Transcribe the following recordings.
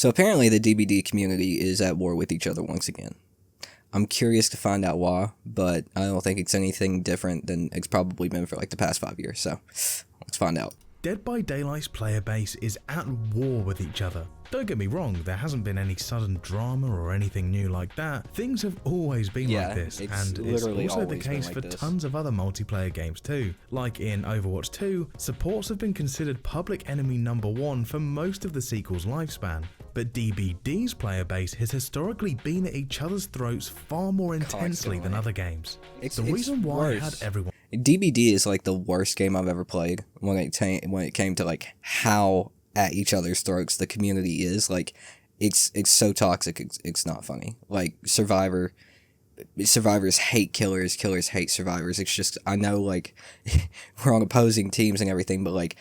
So apparently the DBD community is at war with each other once again. I'm curious to find out why, but I don't think it's anything different than it's probably been for like the past 5 years, so let's find out. Dead by Daylight's player base is at war with each other. Don't get me wrong, there hasn't been any sudden drama or anything new like that. Things have always been like this, and it's also the case for tons of other multiplayer games too. Like in Overwatch 2, supports have been considered public enemy #1 for most of the sequel's lifespan. But DBD's player base has historically been at each other's throats far more intensely than other games. The reason why I had everyone... DBD is like the worst game I've ever played when it came to like how at each other's throats the community is. Like it's so toxic, it's not funny. Like survivors hate killers hate survivors. It's just, I know like we're on opposing teams and everything, but like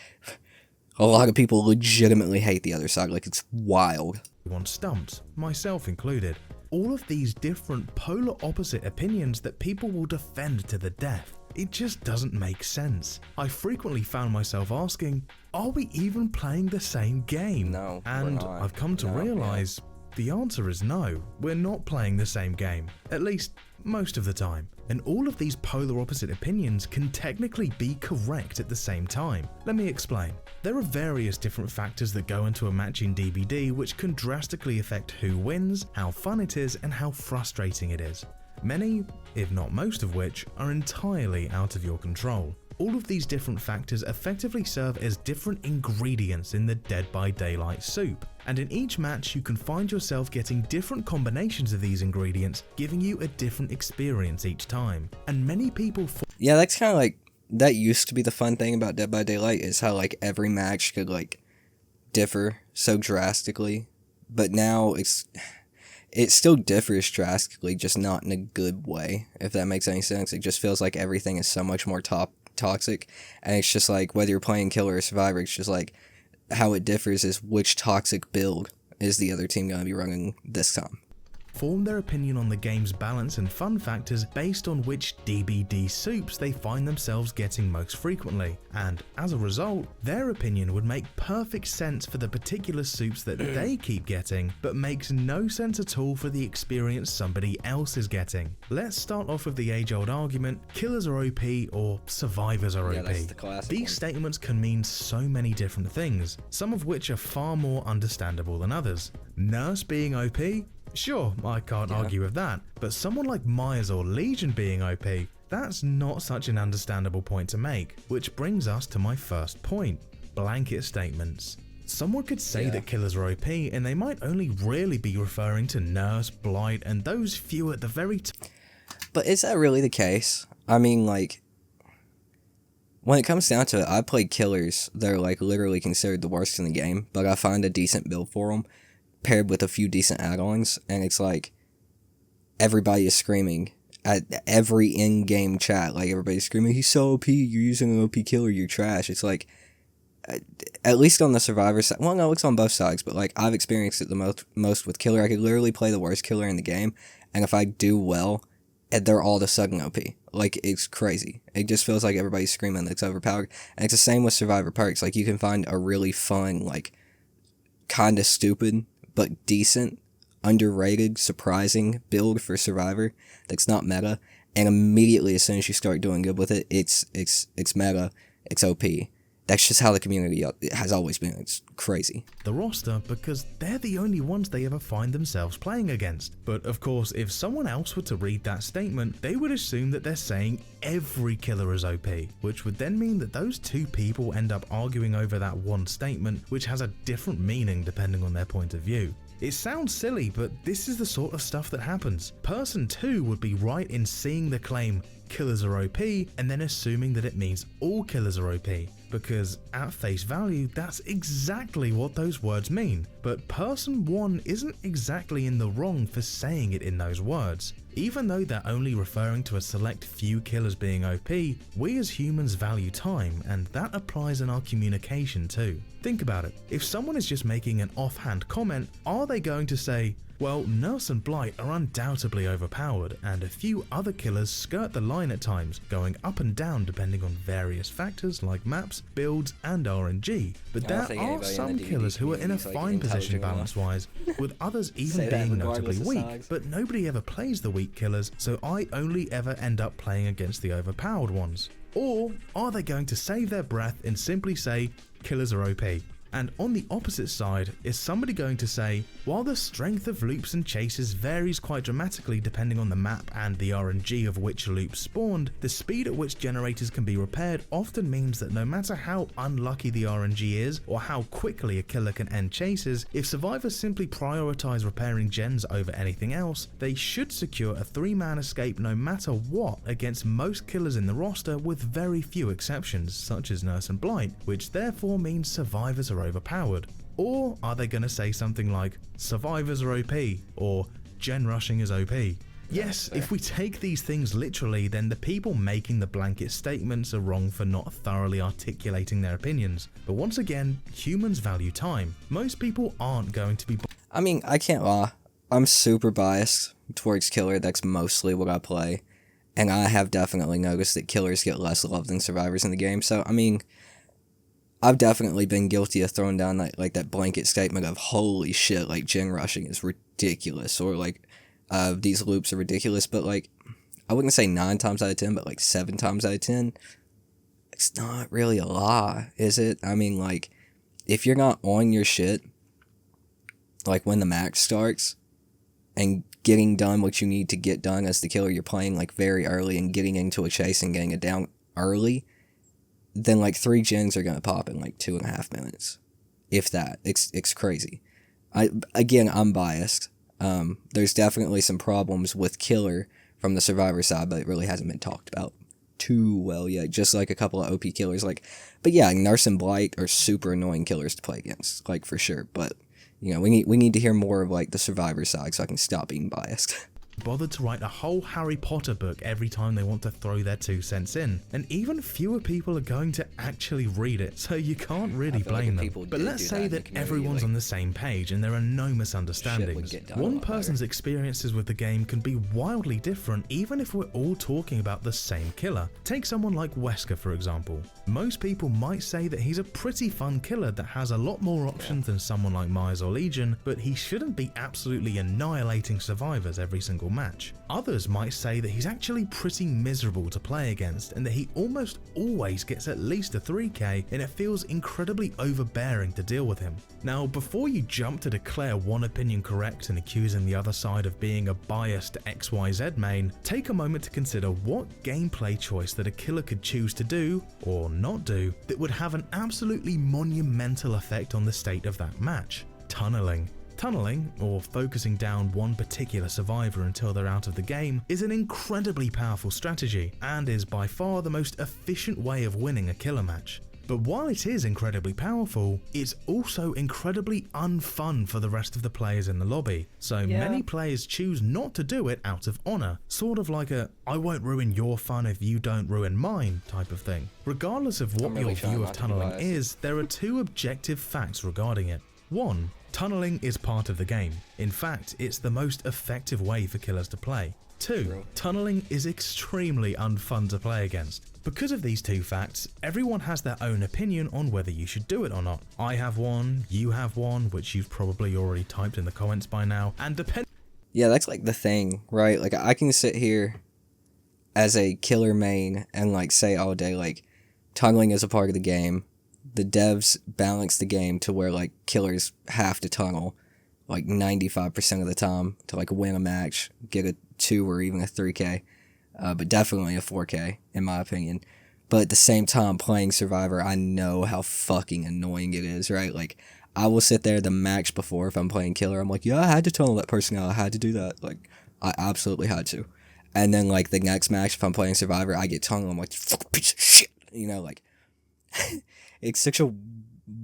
a lot of people legitimately hate the other side. Like it's wild. Everyone stumps, myself included. All of these different polar opposite opinions that people will defend to the death. It just doesn't make sense. I frequently found myself asking, are we even playing the same game? No, and we're not. I've come to realize the answer is no, we're not playing the same game, at least most of the time. And all of these polar opposite opinions can technically be correct at the same time. Let me explain. There are various different factors that go into a match in DBD which can drastically affect who wins, how fun it is, and how frustrating it is. Many, if not most of which, are entirely out of your control. All of these different factors effectively serve as different ingredients in the Dead by Daylight soup, and in each match you can find yourself getting different combinations of these ingredients, giving you a different experience each time. And many people... Yeah, that's kind of like, that used to be the fun thing about Dead by Daylight, is how like every match could like differ so drastically, but now it still differs drastically, just not in a good way, if that makes any sense. It just feels like everything is so much more toxic, and it's just like, whether you're playing Killer or Survivor, it's just like, how it differs is which toxic build is the other team going to be running this time. Form their opinion on the game's balance and fun factors based on which DBD soups they find themselves getting most frequently, and as a result, their opinion would make perfect sense for the particular soups that they keep getting, but makes no sense at all for the experience somebody else is getting. Let's start off with the age-old argument, killers are OP or survivors are OP. That's the classic These one. statements can mean so many different things, some of which are far more understandable than others. Nurse being OP? Sure, I can't argue with that, but someone like Myers or Legion being OP, that's not such an understandable point to make, which brings us to my first point, blanket statements. Someone could say that killers are OP and they might only really be referring to Nurse, Blight, and those few at the very top. But is that really the case? I mean, like, when it comes down to it, I play killers that are like literally considered the worst in the game, but I find a decent build for them, paired with a few decent add-ons, and it's like everybody is screaming at every in-game chat, like everybody's screaming, he's so OP, you're using an OP killer, you're trash. It's like, at least on the Survivor side, well no, it's on both sides, but like I've experienced it the most with killer. I could literally play the worst killer in the game, and if I do well, they're all of a sudden OP. Like, it's crazy. It just feels like everybody's screaming that it's overpowered, and it's the same with Survivor perks. Like, you can find a really fun, like, kinda stupid, but decent, underrated, surprising build for Survivor that's not meta, and immediately as soon as you start doing good with it, it's meta, it's OP. That's just how the community has always been. It's crazy. The roster, because they're the only ones they ever find themselves playing against. But of course, if someone else were to read that statement, they would assume that they're saying every killer is OP, which would then mean that those two people end up arguing over that one statement, which has a different meaning depending on their point of view. It sounds silly, but this is the sort of stuff that happens. Person 2 would be right in seeing the claim, killers are OP, and then assuming that it means all killers are OP, because at face value, that's exactly what those words mean. But person 1 isn't exactly in the wrong for saying it in those words. Even though they're only referring to a select few killers being OP, we as humans value time, and that applies in our communication too. Think about it, if someone is just making an offhand comment, are they going to say, Well, Nurse and Blight are undoubtedly overpowered, and a few other killers skirt the line at times, going up and down depending on various factors like maps, builds, and RNG. But there are some killers who are in a fine position balance-wise, with others even being notably weak, but nobody ever plays the weak killers, so I only ever end up playing against the overpowered ones. Or are they going to save their breath and simply say, killers are OP? And on the opposite side, is somebody going to say, while the strength of loops and chases varies quite dramatically depending on the map and the RNG of which loops spawned, the speed at which generators can be repaired often means that no matter how unlucky the RNG is, or how quickly a killer can end chases, if survivors simply prioritize repairing gens over anything else, they should secure a 3-man escape no matter what against most killers in the roster, with very few exceptions, such as Nurse and Blight, which therefore means survivors are overpowered. Or are they going to say something like, survivors are OP, or gen rushing is OP? Yes, if we take these things literally, then the people making the blanket statements are wrong for not thoroughly articulating their opinions. But once again, humans value time. Most people aren't going to be... I mean, I can't lie. I'm super biased towards killer. That's mostly what I play. And I have definitely noticed that killers get less love than survivors in the game. So, I mean, I've definitely been guilty of throwing down that blanket statement of, holy shit, like, gen rushing is ridiculous, or like, these loops are ridiculous, but like, I wouldn't say 9 times out of 10, but like 7 times out of 10, it's not really a lie, is it? I mean, like, if you're not on your shit, like when the match starts, and getting done what you need to get done as the killer you're playing, like, very early, and getting into a chase and getting it down early, then like 3 gens are gonna pop in like 2.5 minutes, if that. It's crazy. I'm biased. There's definitely some problems with killer from the survivor side, but it really hasn't been talked about too well yet. Just like a couple of OP killers, like, but yeah, Nurse and Blight are super annoying killers to play against, like, for sure. But you know, we need to hear more of like the survivor side so I can stop being biased. Bothered to write a whole Harry Potter book every time they want to throw their 2 cents in, and even fewer people are going to actually read it, so you can't really blame them. But let's say that everyone's on the same page and there are no misunderstandings. One person's experiences with the game can be wildly different even if we're all talking about the same killer. Take someone like Wesker for example. Most people might say that he's a pretty fun killer that has a lot more options than someone like Myers or Legion, but he shouldn't be absolutely annihilating survivors every single match. Others might say that he's actually pretty miserable to play against, and that he almost always gets at least a 3k, and it feels incredibly overbearing to deal with him. Now, before you jump to declare one opinion correct and accusing the other side of being a biased XYZ main, take a moment to consider what gameplay choice that a killer could choose to do, or not do, that would have an absolutely monumental effect on the state of that match. Tunneling. Tunneling, or focusing down one particular survivor until they're out of the game, is an incredibly powerful strategy, and is by far the most efficient way of winning a killer match. But while it is incredibly powerful, it's also incredibly unfun for the rest of the players in the lobby, so many players choose not to do it out of honour, sort of like a "I won't ruin your fun if you don't ruin mine" type of thing. Regardless of what your view of tunneling is, there are 2 objective facts regarding it. 1. Tunneling is part of the game. In fact, it's the most effective way for killers to play. 2. Tunneling is extremely unfun to play against. Because of these 2 facts, everyone has their own opinion on whether you should do it or not. I have one, you have one, which you've probably already typed in the comments by now, and Yeah, that's like the thing, right? Like, I can sit here as a killer main and like say all day like tunneling is a part of the game. The devs balance the game to where like killers have to tunnel like 95% of the time to like win a match, get a 2 or even a 3k, but definitely a 4k in my opinion. But at the same time, playing Survivor, I know how fucking annoying it is, right? Like, I will sit there the match before if I'm playing killer, I'm like, yeah, I had to tunnel that person out, I had to do that, like, I absolutely had to. And then like the next match, if I'm playing Survivor, I get tunneled, I'm like, fuck piece of shit, you know, like, it's such a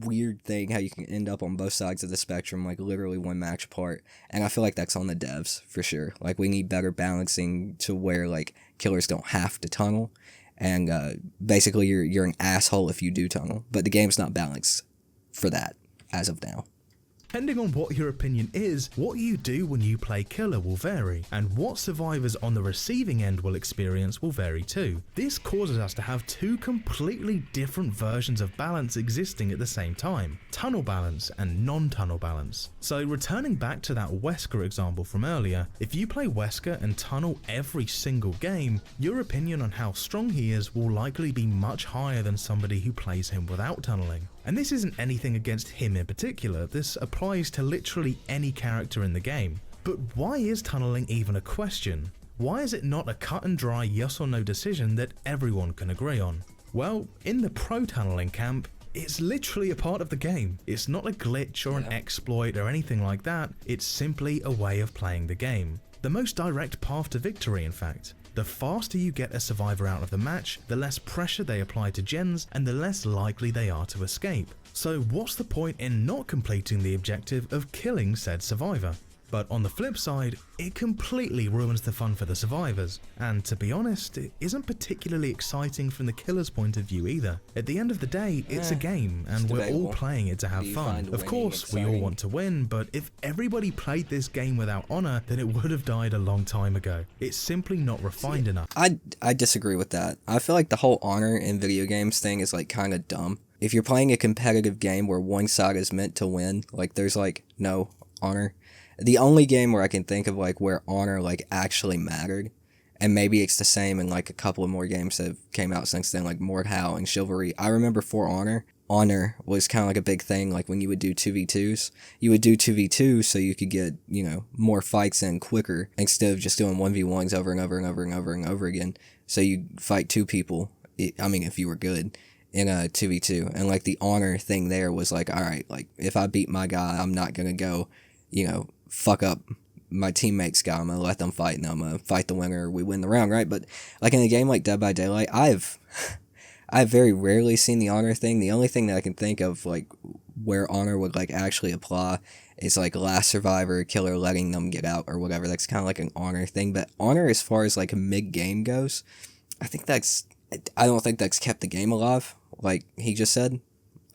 weird thing how you can end up on both sides of the spectrum, like literally one match apart. And I feel like that's on the devs for sure. Like, we need better balancing to where like killers don't have to tunnel, and basically you're an asshole if you do tunnel. But the game's not balanced for that as of now. Depending on what your opinion is, what you do when you play killer will vary, and what survivors on the receiving end will experience will vary too. This causes us to have two completely different versions of balance existing at the same time: tunnel balance and non-tunnel balance. So returning back to that Wesker example from earlier, if you play Wesker and tunnel every single game, your opinion on how strong he is will likely be much higher than somebody who plays him without tunneling. And this isn't anything against him in particular, this applies to literally any character in the game. But why is tunneling even a question? Why is it not a cut and dry yes or no decision that everyone can agree on? Well, in the pro tunneling camp, it's literally a part of the game. It's not a glitch or an exploit or anything like that, it's simply a way of playing the game. The most direct path to victory, in fact. The faster you get a survivor out of the match, the less pressure they apply to gens and the less likely they are to escape. So what's the point in not completing the objective of killing said survivor? But on the flip side, it completely ruins the fun for the survivors, and to be honest, it isn't particularly exciting from the killer's point of view either. At the end of the day, it's a game, and we're all playing it to have fun. Of course, we all want to win, but if everybody played this game without honor, then it would have died a long time ago. It's simply not refined enough. I disagree with that. I feel like the whole honor in video games thing is like kind of dumb. If you're playing a competitive game where one side is meant to win, like there's like no honor. The only game where I can think of like where honor like actually mattered, and maybe it's the same in like a couple of more games that have came out since then, like Mordhau and Chivalry. I remember For Honor was kind of like a big thing. Like when you would do 2v2s, you would do 2v2s so you could get, you know, more fights in quicker instead of just doing 1v1s over and over and over and over and over again. So you fight two people. I mean, if you were good in a 2v2, and like the honor thing there was like, all right, like if I beat my guy, I'm not gonna go, you know, fuck up my teammates' guy. I'm gonna let them fight, and I'm gonna fight the winner. We win the round, right? But like in a game like Dead by Daylight, I've very rarely seen the honor thing. The only thing that I can think of like where honor would like actually apply is like Last Survivor, killer letting them get out or whatever. That's kind of like an honor thing. But honor, as far as like mid game goes, I don't think that's kept the game alive. Like he just said,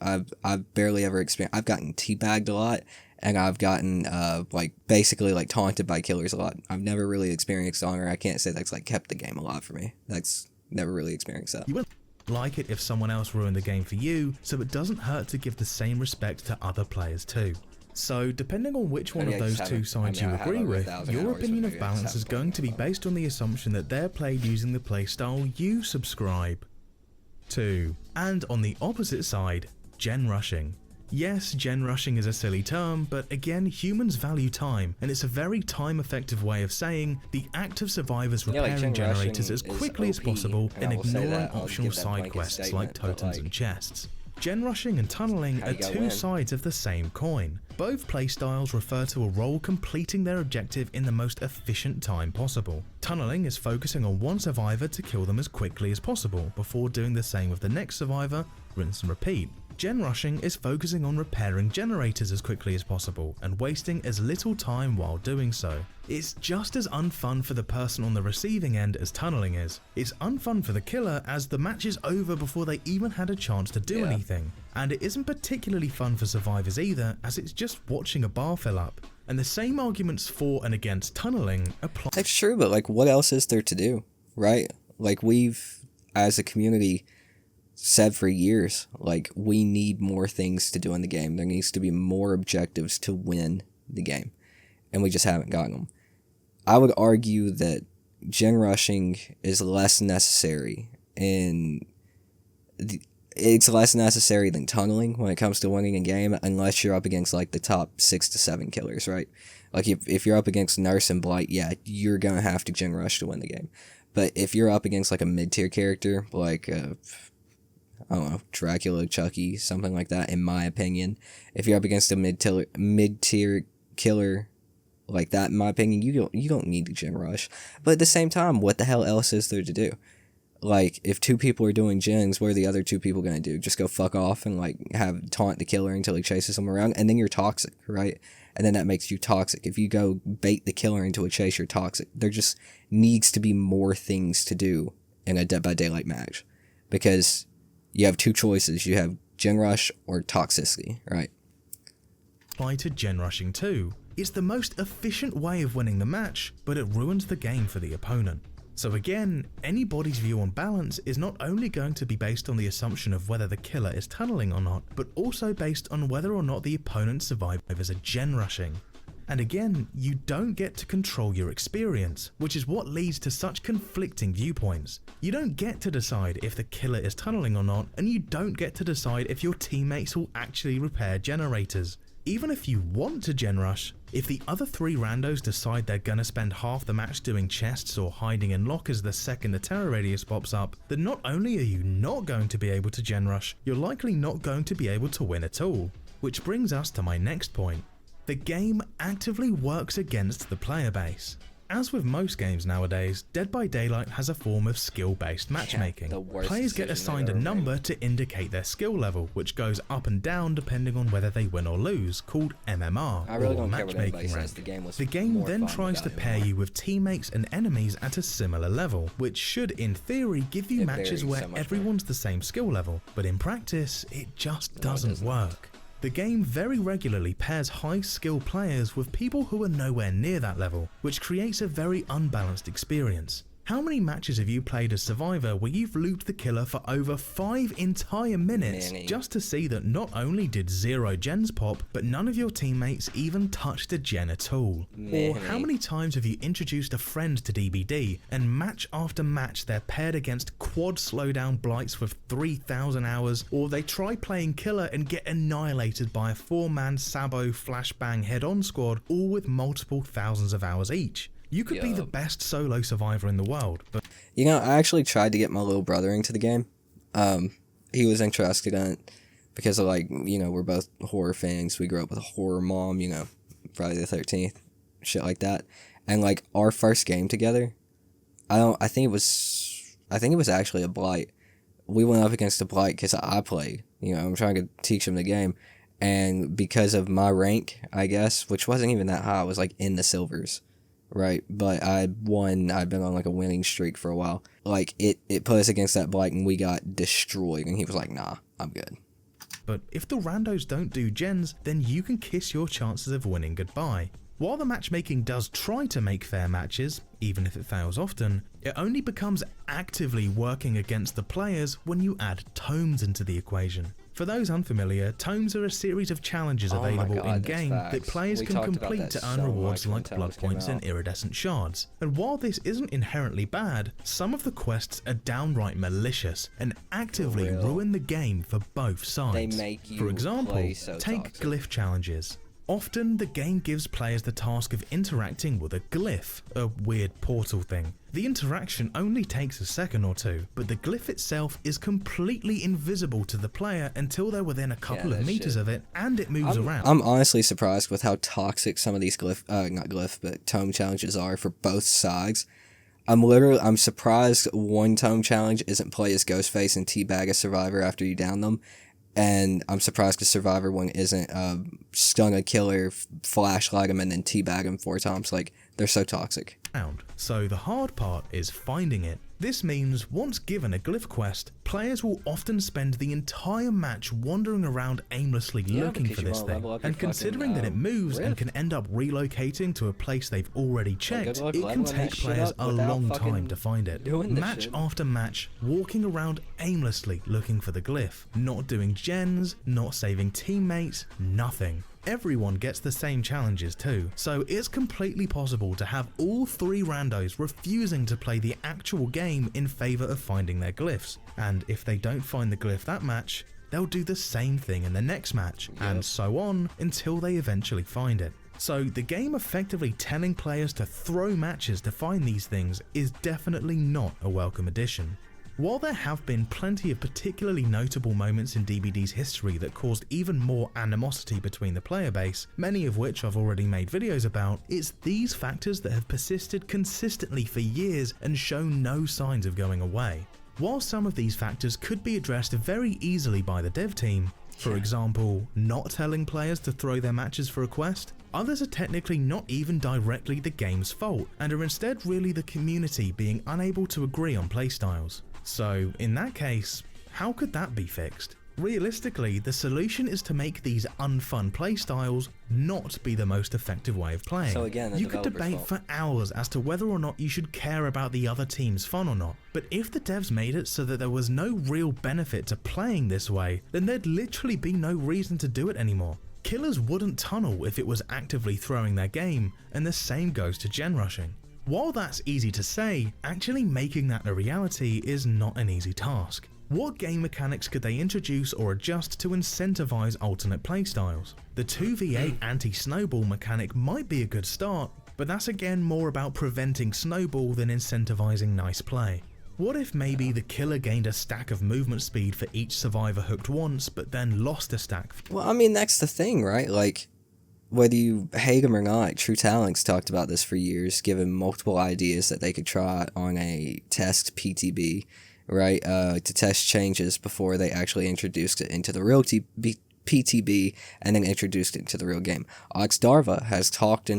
I've barely ever experienced. I've gotten teabagged a lot. And I've gotten, like, basically, like, taunted by killers a lot. I've never really experienced honor. I can't say that's, like, kept the game alive for me. That's never really experienced that. You wouldn't like it if someone else ruined the game for you, so it doesn't hurt to give the same respect to other players too. So, depending on which one of those two sides you agree with, your opinion of balance is going to be based on the assumption that they're played using the playstyle you subscribe to. And on the opposite side, gen rushing. Yes, gen rushing is a silly term, but again, humans value time, and it's a very time-effective way of saying the act of survivors repairing generators as quickly as possible and ignoring optional side quests like totems and chests. Gen rushing and tunneling are two sides of the same coin. Both playstyles refer to a role completing their objective in the most efficient time possible. Tunneling is focusing on one survivor to kill them as quickly as possible before doing the same with the next survivor, rinse and repeat. Gen rushing is focusing on repairing generators as quickly as possible and wasting as little time while doing so. It's just as unfun for the person on the receiving end as tunneling is. It's unfun for the killer as the match is over before they even had a chance to do anything. And it isn't particularly fun for survivors either, as it's just watching a bar fill up. And the same arguments for and against tunneling apply. That's true, but like what else is there to do, right? Like we've, as a community, said for years, like we need more things to do in the game. There needs to be more objectives to win the game, and we just haven't gotten them. I would argue that gen rushing is less necessary, and it's less necessary than tunneling when it comes to winning a game, unless you're up against like the top 6 to 7 killers, right? Like if you're up against Nurse and Blight, yeah, you're gonna have to gen rush to win the game. But if you're up against like a mid-tier character, like I don't know, Dracula, Chucky, something like that, in my opinion. If you're up against a mid-tier killer like that, in my opinion, you don't need to gen rush. But at the same time, what the hell else is there to do? Like, if 2 people are doing gens, what are the other 2 people gonna do? Just go fuck off and, like, have taunt the killer until he chases them around? And then you're toxic, right? And then that makes you toxic. If you go bait the killer into a chase, you're toxic. There just needs to be more things to do in a Dead by Daylight match. Because you have 2 choices. You have gen rush or toxicity, right? apply to gen rushing too. It's the most efficient way of winning the match, but it ruins the game for the opponent. So again, anybody's view on balance is not only going to be based on the assumption of whether the killer is tunneling or not, but also based on whether or not the opponent survivors are gen rushing. And again, you don't get to control your experience, which is what leads to such conflicting viewpoints. You don't get to decide if the killer is tunneling or not, and you don't get to decide if your teammates will actually repair generators. Even if you want to gen rush, if the other 3 randos decide they're gonna spend half the match doing chests or hiding in lockers the second the terror radius pops up, then not only are you not going to be able to gen rush, you're likely not going to be able to win at all. Which brings us to my next point. The game actively works against the player base. As with most games nowadays, Dead by Daylight has a form of skill-based matchmaking. Players get assigned a number to indicate their skill level, which goes up and down depending on whether they win or lose, called MMR, or matchmaking rank. The game then tries to pair you with teammates and enemies at a similar level, which should in theory give you matches where everyone's the same skill level, but in practice it just doesn't work. The game very regularly pairs high skill players with people who are nowhere near that level, which creates a very unbalanced experience. How many matches have you played as Survivor where you've looped the killer for over 5 entire minutes just to see that not only did 0 gens pop, but none of your teammates even touched a gen at all? Or how many times have you introduced a friend to DBD and match after match they're paired against quad slowdown blights with 3,000 hours, or they try playing killer and get annihilated by a 4-man Sabo flashbang head-on squad, all with multiple thousands of hours each? You could be the best solo survivor in the world, but... You know, I actually tried to get my little brother into the game. He was interested in it because of, like, you know, we're both horror fans. We grew up with a horror mom, you know, Friday the 13th, shit like that. And, like, our first game together, I think it was actually a blight. We went up against a blight because I played. You know, I'm trying to teach him the game. And because of my rank, I guess, which wasn't even that high, I was, like, in the silvers. Right, but I'd been on like a winning streak for a while. Like, it put us against that blight and we got destroyed, and he was like, nah, I'm good. But if the randos don't do gens, then you can kiss your chances of winning goodbye. While the matchmaking does try to make fair matches, even if it fails often, it only becomes actively working against the players when you add tomes into the equation. For those unfamiliar, tomes are a series of challenges available in-game that players can complete to earn rewards like blood points and iridescent shards. And while this isn't inherently bad, some of the quests are downright malicious and actively ruin the game for both sides. For example, take glyph challenges. Often, the game gives players the task of interacting with a glyph, a weird portal thing. The interaction only takes a second or two, but the glyph itself is completely invisible to the player until they're within a couple of meters of it, and it moves around. I'm honestly surprised with how toxic some of these tome challenges are for both sides. I'm surprised one tome challenge isn't play as Ghostface and teabag a survivor after you down them. And I'm surprised the Survivor one isn't stun a killer, flashlight him, and then teabag him 4 times. Like, they're so toxic. So the hard part is finding it. This means once given a glyph quest, players will often spend the entire match wandering around aimlessly looking for this thing, and considering that it moves and can end up relocating to a place they've already checked, it can take players a long time to find it. Match after match, walking around aimlessly looking for the glyph, not doing gens, not saving teammates, nothing. Everyone gets the same challenges too, so it's completely possible to have all 3 randos refusing to play the actual game in favour of finding their glyphs, and if they don't find the glyph that match, they'll do the same thing in the next match, and so on until they eventually find it. So the game effectively telling players to throw matches to find these things is definitely not a welcome addition. While there have been plenty of particularly notable moments in DBD's history that caused even more animosity between the player base, many of which I've already made videos about, it's these factors that have persisted consistently for years and shown no signs of going away. While some of these factors could be addressed very easily by the dev team, for example, not telling players to throw their matches for a quest, others are technically not even directly the game's fault, and are instead really the community being unable to agree on playstyles. So, in that case, how could that be fixed? Realistically, the solution is to make these unfun playstyles not be the most effective way of playing. So again, the you could debate fault. for hours as to whether or not you should care about the other team's fun or not, but if the devs made it so that there was no real benefit to playing this way, then there'd literally be no reason to do it anymore. Killers wouldn't tunnel if it was actively throwing their game, and the same goes to gen rushing. While that's easy to say, actually making that a reality is not an easy task. What game mechanics could they introduce or adjust to incentivize alternate playstyles? The 2v8 anti-snowball mechanic might be a good start, but that's again more about preventing snowball than incentivizing nice play. What if maybe the killer gained a stack of movement speed for each survivor hooked once, but then lost a stack? Well, I mean, that's the thing, right? Like, whether you hate him or not, True Talents talked about this for years, given multiple ideas that they could try on a test PTB, right, to test changes before they actually introduced it into the real PTB and then introduced it into the real game. Oxdarva has talked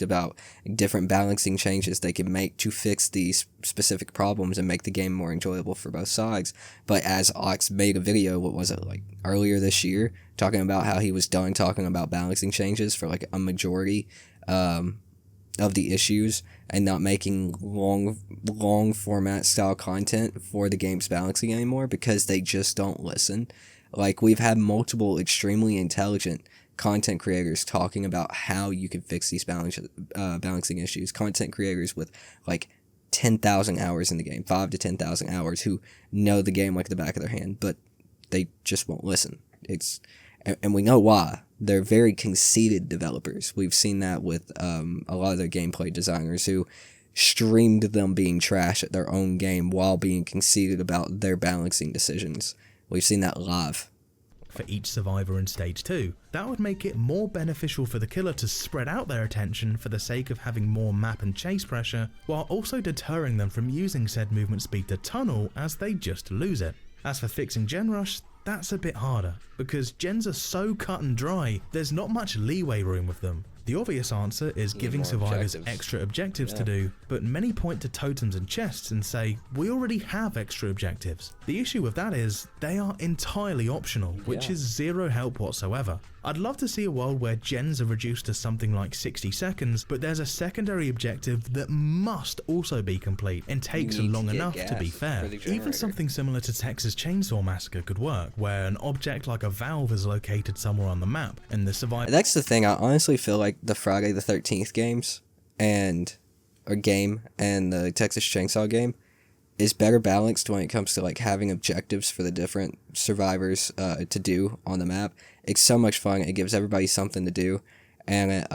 about different balancing changes they can make to fix these specific problems and make the game more enjoyable for both sides. But as Ox made a video, what was it, like earlier this year, talking about how he was done talking about balancing changes for like a majority of the issues and not making long format style content for the game's balancing anymore because they just don't listen. Like, we've had multiple extremely intelligent content creators talking about how you can fix these balancing issues. Content creators with like 10,000 hours in the game, 5 to 10,000 hours, who know the game like the back of their hand, but they just won't listen. And we know why. They're very conceited developers. We've seen that with a lot of their gameplay designers who streamed them being trash at their own game while being conceited about their balancing decisions. We've seen that live. For each survivor in Stage 2, that would make it more beneficial for the killer to spread out their attention for the sake of having more map and chase pressure, while also deterring them from using said movement speed to tunnel as they just lose it. As for fixing gen rush, that's a bit harder, because gens are so cut and dry, there's not much leeway room with them. The obvious answer is giving survivors extra objectives to do, but many point to totems and chests and say, we already have extra objectives. The issue with that is, they are entirely optional, which is zero help whatsoever. I'd love to see a world where gens are reduced to something like 60 seconds, but there's a secondary objective that must also be complete and takes long enough to be fair. Even something similar to Texas Chainsaw Massacre could work, where an object like a valve is located somewhere on the map, and the survivor— That's the thing, I honestly feel like the Friday the 13th games and the Texas Chainsaw game is better balanced when it comes to like having objectives for the different survivors to do on the map. It's so much fun. It gives everybody something to do, and it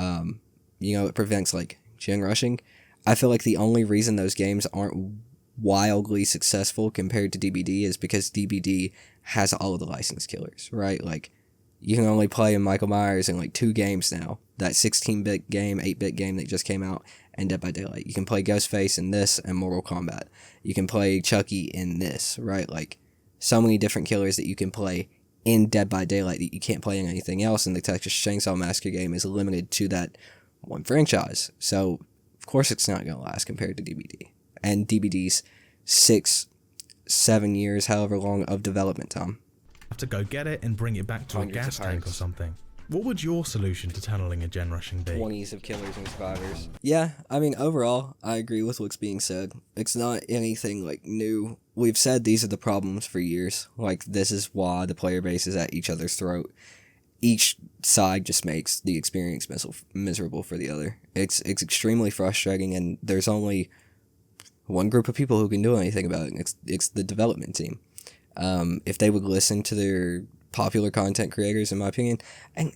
it prevents like gen rushing. I feel like the only reason those games aren't wildly successful compared to DBD is because DBD has all of the licensed killers, right? Like, you can only play in Michael Myers in like 2 games now. That 16-bit game, 8-bit game that just came out, and Dead by Daylight. You can play Ghostface in this and Mortal Kombat. You can play Chucky in this, right? Like, so many different killers that you can play in Dead by Daylight that you can't play in anything else, and the Texas Chainsaw Massacre game is limited to that one franchise. So, of course it's not going to last compared to DBD. And DBD's 6-7 years, however long, of development time. Have to go get it and bring it back to a gas tank or something. What would your solution to tunneling and gen rushing be? 20s of killers and survivors. Yeah, I mean, overall, I agree with what's being said. It's not anything, like, new. We've said these are the problems for years. Like, this is why the player base is at each other's throat. Each side just makes the experience miserable for the other. It's extremely frustrating, and there's only one group of people who can do anything about it, and it's the development team. If they would listen to their popular content creators, in my opinion, and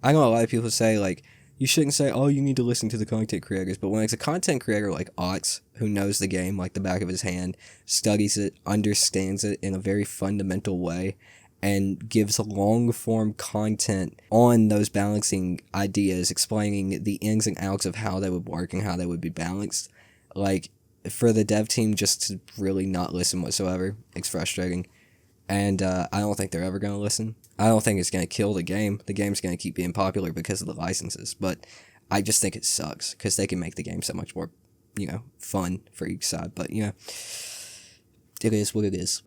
I know a lot of people say, like, you shouldn't say, oh, you need to listen to the content creators, but when it's a content creator like Ox, who knows the game like the back of his hand, studies it, understands it in a very fundamental way, and gives long-form content on those balancing ideas, explaining the ins and outs of how they would work and how they would be balanced, like, for the dev team just to really not listen whatsoever, it's frustrating. And I don't think they're ever going to listen. I don't think it's going to kill the game. The game's going to keep being popular because of the licenses. But I just think it sucks because they can make the game so much more, fun for each side. But, it is what it is.